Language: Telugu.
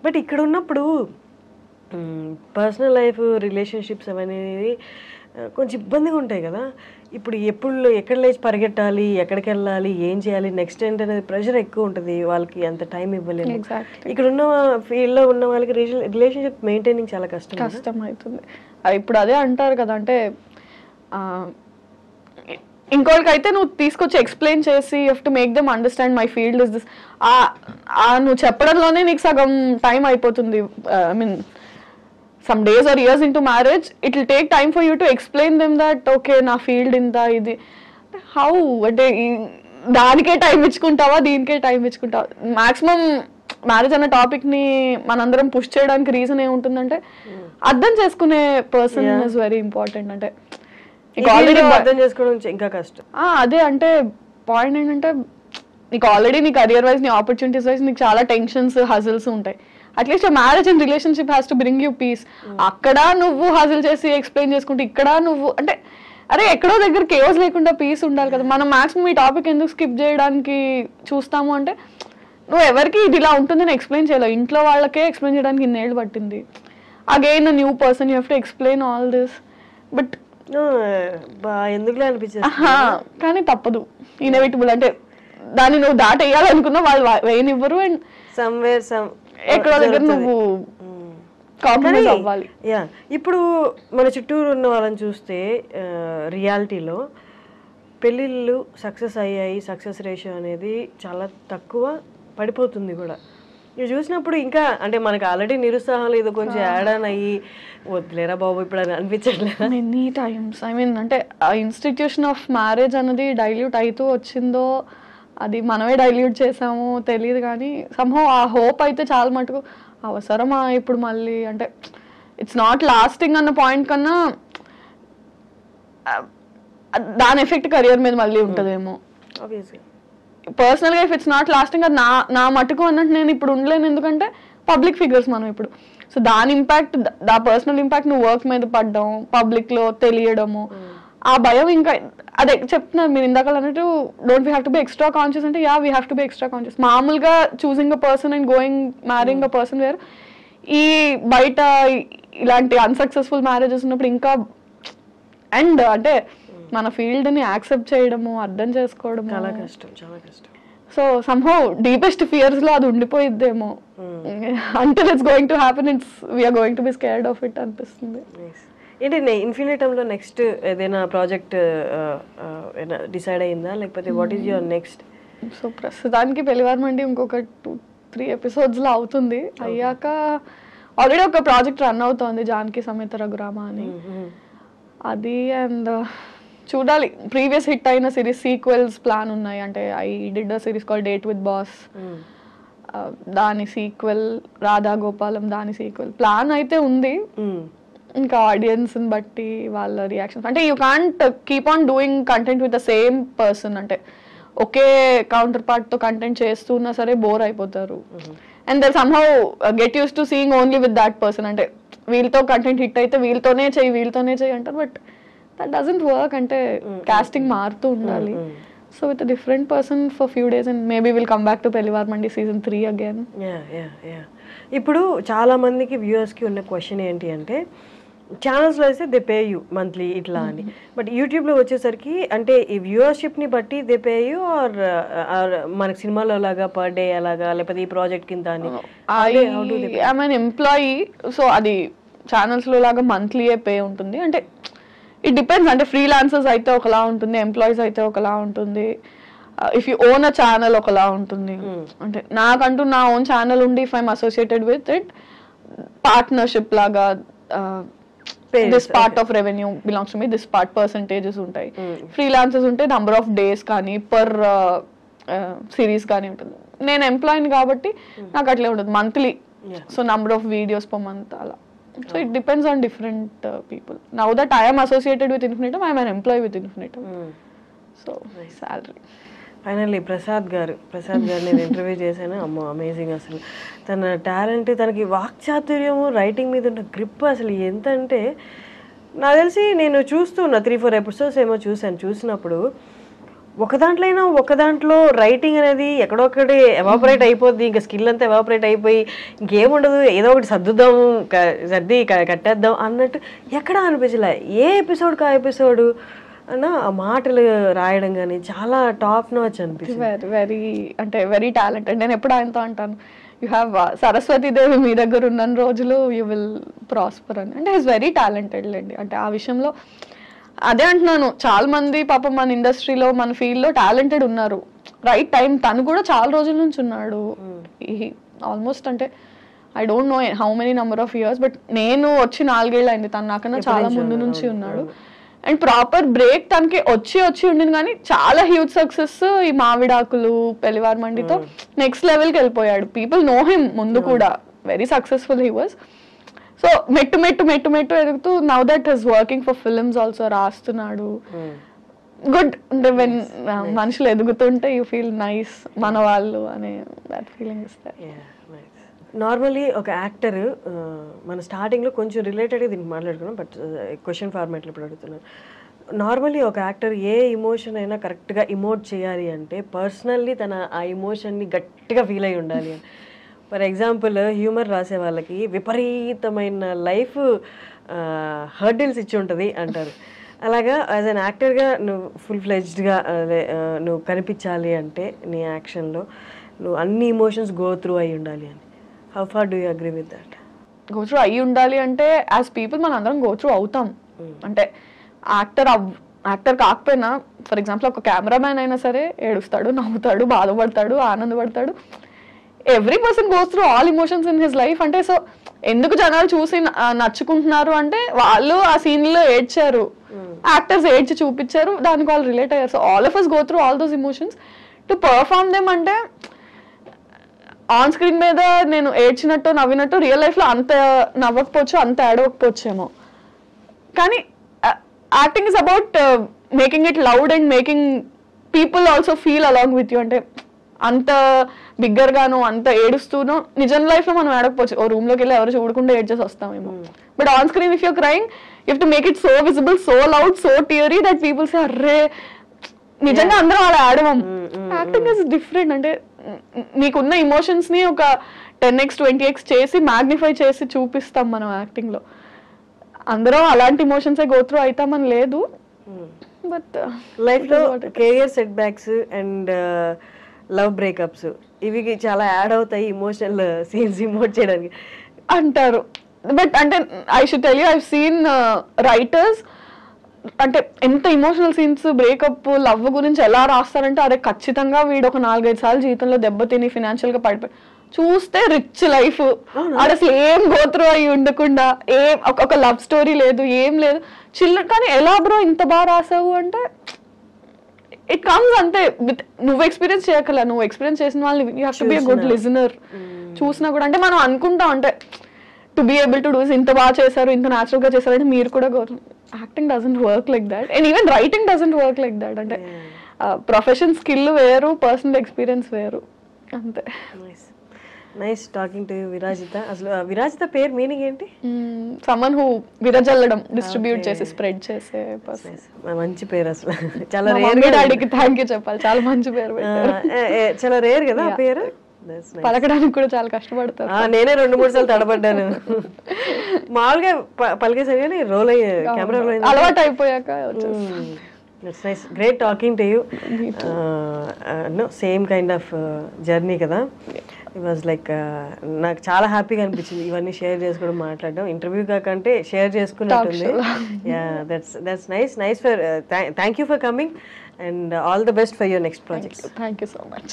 బట్ ఇక్కడ ఉన్నప్పుడు పర్సనల్ లైఫ్ రిలేషన్షిప్స్ అనేది కొంచెం ఇబ్బందిగా ఉంటాయి కదా. ఇప్పుడు ఎక్కడ లేచి పరిగెట్టాలి, ఎక్కడికి వెళ్ళాలి, ఏం చేయాలి, నెక్స్ట్ ఏంటనేది ప్రెషర్ ఎక్కువ ఉంటుంది, వాళ్ళకి అంత టైం ఇవ్వలేదు. ఇక్కడ ఉన్న ఫీల్డ్లో ఉన్న వాళ్ళకి రిలేషన్షిప్ మెయింటైనింగ్ చాలా కష్టం అవుతుంది. ఇప్పుడు అదే అంటారు కదా, అంటే ఇంకోటికైతే నువ్వు తీసుకొచ్చి ఎక్స్ప్లెయిన్ చేసి you have to make them understand my field is this. నువ్వు చెప్పడంలోనే నీకు సగం టైం అయిపోతుంది. I mean some days or years into marriage, it will take time for you to explain them that okay na field inta idi how ante danike time ichukuntawa deenike time ichukuntawa. Maximum marriage ana topic ni manandaram push cheyadaniki reason em untundante అర్థం చేసుకునే పర్సన్ ఇస్ వెరీ ఇంపార్టెంట్. అంటే నీకు ఆల్రెడీ అర్థం చేసుకోవడం ఇంకా కష్టం. అదే అంటే పాయింట్ ఏంటంటే నీకు ఆల్రెడీ నీ కెరియర్ వైజ్ నీ ఆపర్చునిటీస్ వైజ్ నీకు చాలా టెన్షన్స్ హజిల్స్ ఉంటాయి. At least marriage and relationship has to bring you peace. అక్కడ నువ్వు హజిల్ చేసి ఎక్స్ప్లెయిన్ చేసుకుంటే ఇక్కడ నువ్వు అంటే అరే ఎక్కడో దగ్గర కేవస్ లేకుండా పీస్ ఉండాలి కదా. మనం మాక్సిమం ఈ టాపిక్ ఎందుకు స్కిప్ చేయడానికి చూస్తాము అంటే నువ్వు ఎవరికి ఇది ఇలా ఉంటుందని ఎక్స్ప్లెయిన్ చేయలేవు. ఇంట్లో వాళ్ళకే ఎక్స్ప్లెయిన్ చేయడానికి ఇన్నేళ్ళు పట్టింది. Again new person you have to explain all this. But ఎందుకులే అనిపించింది, కానీ తప్పదు, ఇన్ఎవిటబుల్. అంటే దాన్ని నువ్వు దాటేయాలనుకున్నా వాళ్ళు వేయనివ్వరు. అండ్ సమ్వేర్ ఎక్కడో దగ్గర నువ్వు కాంప్రమైజ్ అవ్వాలి. ఇప్పుడు మన చుట్టూరు ఉన్న వాళ్ళని చూస్తే రియాలిటీలో పెళ్ళిళ్ళు సక్సెస్ అయ్యాయి, సక్సెస్ రేషియో అనేది చాలా తక్కువ పడిపోతుంది కూడా. ఇవి చూసినప్పుడు ఇంకా అంటే మనకు ఆల్రెడీ నిరుత్సాహం లేదు, కొంచెం యాడ్ ఆన్ అయ్యి వద్దులేరా బాబు ఇప్పుడు అని అనిపించట్లేదు మెనీ టైమ్స్. ఐ మీన్ అంటే ఆ ఇన్స్టిట్యూషన్ ఆఫ్ మ్యారేజ్ అనేది డైల్యూట్ అవుతూ వచ్చిందో అది మనమే డైల్యూట్ చేసాము తెలియదు, కానీ సంహౌ ఆ హోప్ అయితే చాలా మటుకు అవసరమా ఇప్పుడు మళ్ళీ అంటే ఇట్స్ నాట్ లాస్టింగ్ అన్న పాయింట్ కన్నా దాని ఎఫెక్ట్ కెరియర్ మీద మళ్ళీ ఉంటుందేమో. పర్సనల్గా ఇఫ్ ఇట్స్ నాట్ లాస్టింగ్ అది నా మటుకు అన్నట్టు నేను ఇప్పుడు ఉండలేను, ఎందుకంటే పబ్లిక్ ఫిగర్స్ మనం ఇప్పుడు. సో దాని ఇంపాక్ట్, దా పర్సనల్ ఇంపాక్ట్ నువ్వు వర్క్ మీద పడ్డం, పబ్లిక్లో తెలియడము, ఆ భయం ఇంకా అదే చెప్తున్నారు మీరు ఇందాక అన్నట్టు don't we have to be extra conscious అంటే yeah we have to be extra conscious. మామూలుగా choosing a person and marrying a person వేరు. ఈ బయట ఇలాంటి అన్సక్సెస్ఫుల్ మ్యారేజెస్ ఉన్నప్పుడు ఇంకా అండ్ అంటే మన ఫీల్డ్ని యాక్సెప్ట్ చేయడము, అర్థం చేసుకోవడము చాలా కష్టం, చాలా కష్టం. సో సమ్హౌ డీపెస్ట్ ఫియర్స్లో అది ఉండిపోయిద్దేమో. Until it's going to happen it's we are going to be scared of it అనిపిస్తుంది. ఏంటి ఇన్ఫినిటంలో నెక్స్ట్ ఏదైనా ప్రాజెక్ట్ డిసైడ్ అయిందా, లేకపోతే what is your next? So Pellivaramandi పెళ్లివారమండి ఇంకొక 2-3 ఎపిసోడ్స్లో అవుతుంది. అయ్యాక ఆల్రెడీ ఒక ప్రాజెక్ట్ రన్ అవుతోంది, జానకి సమేత రఘురామ అని. అది అండ్ చూడాలి, ప్రీవియస్ హిట్ అయిన సిరీస్ సీక్వెల్స్ ప్లాన్ ఉన్నాయి. అంటే I did a series call date with boss, దాని సీక్వెల్ రాధా గోపాలం, దాని సీక్వెల్ ప్లాన్ అయితే ఉంది. ఇంకా ఆడియన్స్ని బట్టి వాళ్ళ రియాక్షన్స్, అంటే you can't keep on doing content with the same person. అంటే ఒకే కౌంటర్ పార్ట్తో కంటెంట్ చేస్తున్నా సరే బోర్ అయిపోతారు. And they somehow get used to seeing only with that person. అంటే వీళ్ళతో కంటెంట్ హిట్ అయితే వీళ్ళతోనే చెయ్యి అంటారు, బట్ దట్ డజంట్ వర్క్. అంటే కాస్టింగ్ మారుతూ ఉండాలి. So with different person for few days and maybe will come back to Pellivaramandi season 3 again. ఇప్పుడు చాలా మందికి వ్యూవర్స్కి ఉన్న క్వశ్చన్ ఏంటి అంటే, ఛానల్స్లో అయితే దే పే యూ మంత్లీ ఇట్లా అని, బట్ యూట్యూబ్లో వచ్చేసరికి అంటే ఈ వ్యూవర్షిప్ని బట్టి దే పే యూ ఆర్ మనకి సినిమాలో లాగా పర్ డే అలాగా, లేకపోతే ఈ ప్రాజెక్ట్ కింద అని? ఐఎమ్ అన్ ఎంప్లాయీ, సో అది ఛానల్స్లో లాగా మంత్లీయే పే ఉంటుంది. అంటే ఇట్ డిపెండ్స్. అంటే ఫ్రీలాన్సర్స్ అయితే ఒకలా ఉంటుంది, ఎంప్లాయీస్ అయితే ఒకలా ఉంటుంది, if you own a channel ఒకలా ఉంటుంది. అంటే నాకంటూ నా ఓన్ ఛానల్ ఉండి if I'm associated with it partnership లాగా this part of revenue belongs to me, this part percentages ఉంటాయి. ఫ్రీలాన్సర్స్ ఉంటే నంబర్ ఆఫ్ డేస్ కానీ పర్ సిరీస్ కానీ ఉంటుంది. నేను ఎంప్లాయీని కాబట్టి నాకు అట్లే ఉంటుంది monthly. So number of videos per month అలా. So it depends on different people. Now that I am associated with Infinitum, I am an employee with Infinitum. So salary. Finally Prasad గారు నేను ఇంటర్వ్యూ చేశాను. అమ్మో అమేజింగ్. అసలు తన టాలెంట్, తనకి వాక్చాతుర్యము, రైటింగ్ మీద ఉన్న గ్రిప్ అసలు ఎంత అంటే, నాకు తెలిసి నేను చూస్తున్నా 3-4 ఎపిసోడ్స్ ఏమో చూసినప్పుడు ఒక దాంట్లో రైటింగ్ అనేది ఎక్కడొక్కడే ఎవాపరేట్ అయిపోద్ది, ఇంకా స్కిల్ అంతా ఎవాపరేట్ అయిపోయి ఇంకేముండదు, ఏదో ఒకటి సర్దుదాము సర్ది కట్టేద్దాం అన్నట్టు ఎక్కడా అనిపించలే. ఏ ఎపిసోడ్కి ఆ ఎపిసోడ్ అన్న ఆ మాటలు రాయడం కానీ చాలా టాప్ నాచ్ అనిపించింది. వెరీ అంటే వెరీ టాలెంటెడ్. నేను ఎప్పుడు ఆయనతో అంటాను, యూ హ్యావ్ సరస్వతీదేవి మీ దగ్గర ఉన్న రోజులు యూ విల్ ప్రాస్పర్ అని. అంటే ఈజ్ వెరీ టాలెంటెడ్ లేండి. అంటే ఆ విషయంలో అదే అంటున్నాను, చాలా మంది పాపం మన ఇండస్ట్రీలో మన ఫీల్డ్లో టాలెంటెడ్ ఉన్నారు. రైట్ టైం తను కూడా చాలా రోజుల నుంచి ఉన్నాడు. ఆల్మోస్ట్ అంటే I don't know how many number of years, but నేను వచ్చి 4 ఏళ్ళు అయింది, తను నాకన్నా చాలా ముందు నుంచి ఉన్నాడు. అండ్ ప్రాపర్ బ్రేక్ తనకి వచ్చి ఉండింది, కానీ చాలా హ్యూజ్ సక్సెస్ ఈ మావిడాకులు పెళ్లివార్ మండితో నెక్స్ట్ లెవెల్కి వెళ్ళిపోయాడు. పీపుల్ నో హిమ్ ముందు కూడా, very successful he was. So మెట్టు ఎదుగుతూ now that is working for films also, రాస్తున్నాడు. గుడ్. అంటే వెన్ మనుషులు ఎదుగుతుంటే యూ ఫీల్ నైస్ మన వాళ్ళు అనే దట్ ఫీలింగ్ ఇస్తారు. నార్మల్లీ ఒక యాక్టర్ మన స్టార్టింగ్లో కొంచెం రిలేటెడ్గా దీనికి మాట్లాడుకున్నాం, బట్ క్వశ్చన్ ఫార్మాట్లో ఇప్పుడు అడుగుతున్నాను. నార్మల్లీ ఒక యాక్టర్ ఏ ఇమోషన్ అయినా కరెక్ట్గా ఇమోట్ చేయాలి అంటే పర్సనల్లీ తన ఆ ఇమోషన్ని గట్టిగా ఫీల్ అయి ఉండాలి అని. ఫర్ ఎగ్జాంపుల్ హ్యూమర్ రాసే వాళ్ళకి విపరీతమైన లైఫ్ హర్డిల్స్ ఇచ్చి ఉంటుంది అంటారు. అలాగా యాజ్ అన్ యాక్టర్గా నువ్వు ఫుల్ ఫ్లెడ్జ్డ్గా నువ్వు కనిపించాలి అంటే నీ యాక్షన్లో నువ్వు అన్ని ఇమోషన్స్ గో త్రూ అయి ఉండాలి అని. How far do you agree with that? Go through అయ్యి ఉండాలి అంటే యాజ్ పీపుల్ మనం అందరం గో త్రూ అవుతాం. అంటే యాక్టర్ కాకపోయినా ఫర్ ఎగ్జాంపుల్ ఒక కెమెరామ్యాన్ అయినా సరే ఏడుస్తాడు, నవ్వుతాడు, బాధపడతాడు, ఆనందపడతాడు. Every person goes through all emotions in his life. అంటే సో ఎందుకు జనాలు చూసి నచ్చుకుంటున్నారు అంటే వాళ్ళు ఆ సీన్లో ఏడ్చారు, యాక్టర్స్ ఏడ్చి చూపించారు, దానికి వాళ్ళు రిలేట్ అయ్యారు. So all of us go through all those emotions to perform them. అంటే ఆన్ స్క్రీన్ మీద నేను ఏడ్చినట్టు నవ్వినట్టు రియల్ లైఫ్లో అంత నవ్వకపోవచ్చు, అంత ఏడవకపోవచ్చేమో, కానీ acting is about making it loud and making people also feel along with you. అంటే అంత బిగ్గర్గాను అంత ఏడుస్తూనో నిజం లైఫ్లో మనం ఏడకపోవచ్చు, ఓ రూమ్లోకి వెళ్ళి ఎవరు చూడకుండా ఏడ్చేసి వస్తామేమో. But on screen if you're crying you have to make it so visible, so loud, so teary that people say అర్రే నిజంగా అందరం అలా ఆడవం. Acting is different. అంటే నీకున్న ఇమోషన్స్ ని ఒక 10x 20x చేసి మ్యాగ్నిఫై చేసి చూపిస్తాం మనం యాక్టింగ్ లో. అందరం అలాంటి ఇమోషన్సే గో త్రూ అవుతామని లేదు. బట్ లైఫ్ లో career set backs and love breakups ఇవి చాలా యాడ్ అవుతాయి ఇమోషనల్ సీన్స్ ఇమోట్ చేయడానికి అంటారు. బట్ అంటే I should tell you I seen writers అంటే ఎంత ఇమోషనల్ సీన్స్ బ్రేకప్ లవ్ గురించి ఎలా రాస్తారంటే అదే ఖచ్చితంగా వీడు ఒక 4-5 సార్లు జీవితంలో దెబ్బతిని ఫినాన్షియల్ గా పడిపోయి చూస్తే రిచ్ లైఫ్, అది అసలు ఏం గోత్రూ అయి ఉండకుండా ఏం ఒక లవ్ స్టోరీ లేదు, ఏం లేదు, చిల్లర. కానీ ఎలా బ్రో ఇంత బాగా రాసావు అంటే ఇట్ కమ్స్ అంతే. నువ్వు ఎక్స్పీరియన్స్ చేయగల, నువ్వు ఎక్స్పీరియన్స్ చేసిన వాళ్ళు you have to B a good listener. చూసినా కూడా అంటే మనం అనుకుంటాం అంటే to be able to do ఇంత బాగా చేశారు, ఇంత న్యాచురల్ గా చేశారు అంటే మీరు కూడా acting doesn't work like that and even writing doesn't work like that. అంటే ప్రొఫెషన్ స్కిల్ వేరు, పర్సనల్ ఎక్స్పీరియన్స్ వేరు అంతే. Nice talking to Virajitha. అసలు విరాజిత పేరు మీనింగ్ ఏంటి? సమ్మన్ హూ విరజల్లడం, డిస్ట్రిబ్యూట్ చేసి స్ప్రెడ్ చేసే పర్సన్. మంచి పేరు అసలు. చాలా రేర్. డాడీకి థ్యాంక్ యూ చెప్పాలి, చాలా మంచి పేరు పెట్టారు. చాలా రేర్ కదా ఆ పేరు, పలకడానికి కూడా చాలా కష్టపడతారు. నేనే 2-3 సార్లు తడబడ్డాను. మామూలుగా పలికేసాను కానీ రోల్ అయ్యే కెమెరా అలవాటు అయిపోయాక. That's nice. Great talking to you. No, same kind of journey కదా. It was like నాకు చాలా హ్యాపీగా అనిపించింది ఇవన్నీ షేర్ చేసుకోవడం, మాట్లాడడం. ఇంటర్వ్యూ కాకంటే షేర్ చేసుకున్నట్టుంది. Yeah, that's nice for thank you for coming and all the best for your next projects. Thank you so much.